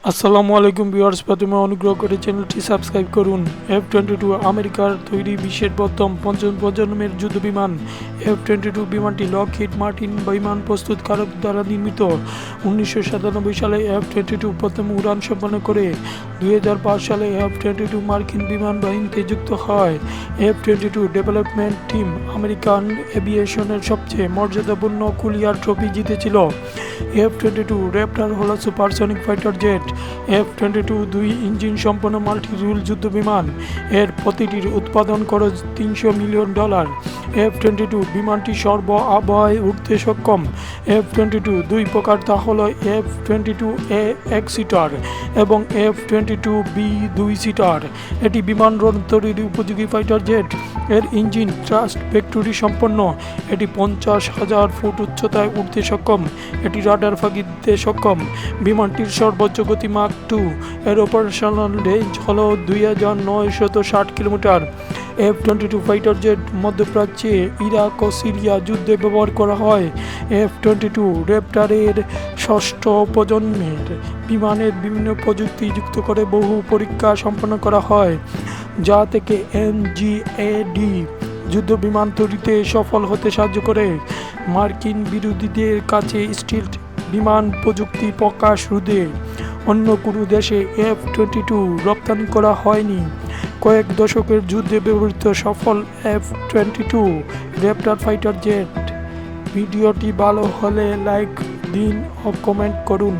আসসালামু আলাইকুম ভিউয়ার্স, প্রথমে অনুগ্রহ করে চ্যানেলটি সাবস্ক্রাইব করুন। F-22 আমেরিকার তৈরি বিশ্বের প্রথম পঞ্চম প্রজন্মের যুদ্ধবিমান। F-22 বিমানটি লকহিড মার্টিন বিমান প্রস্তুতকারক দ্বারা নির্মিত। 1997 সালে F-22 প্রথম উড়ান সম্পন্ন করে 2005 সালে F-22 মার্কিন বিমান বাহিনীতে যুক্ত হয়। F-22 ডেভেলপমেন্ট টিম আমেরিকান এভিয়েশনের সবচেয়ে মর্যাদাপূর্ণ কুলিয়ার ট্রফি জিতেছিল। F-22 র্যাপটার হল সুপারসনিক ফাইটার জেট। F-22 দুই ইঞ্জিন সম্পন্ন মাল্টি-রুল যুদ্ধবিমান। এর প্রতিটির উৎপাদন খরচ $300 মিলিয়ন। F-22 বিমানটি সর্ব আবহাওয়ায় উড়তে সক্ষম। F-22 দুই প্রকার, তা হল F-22A এক সিটার এবং F-22B 2 সিটার। এটি বিমান রণতরীর উপযোগী ফাইটার জেট। এর ইঞ্জিন থ্রাস্ট ভেক্টরি সম্পন্ন। এটি 50,000 ফুট উচ্চতায় উঠতে সক্ষম। এটি রাডার ফাঁকি দিতে সক্ষম। বিমানটির সর্বোচ্চ গতি মাক 2। এর অপারেশনাল রেঞ্জ হল 2960 কিলোমিটার। F-22 ফাইটার জেট মধ্যপ্রাচ্যে ইরাক ও সিরিয়া যুদ্ধে ব্যবহার করা হয়। F-22 র্যাপটারের ষষ্ঠ প্রজন্মের বিমানের বিভিন্ন প্রযুক্তি যুক্ত করে বহু পরীক্ষা সম্পন্ন করা হয়, যা থেকে NGAD যুদ্ধ বিমান তৈরিতে সফল হতে সাহায্য করে। মার্কিন বিরোধীদের কাছে স্টিলথ বিমান প্রযুক্তি প্রকাশ রোধে অন্য কোনো দেশে F-22 রপ্তানি করা হয়নি। কয়েক দশকের যুদ্ধে ব্যবহৃত সফল F-22 র্যাপটার ফাইটার জেট। ভিডিওটি ভালো হলে লাইক দিন ও কমেন্ট করুন।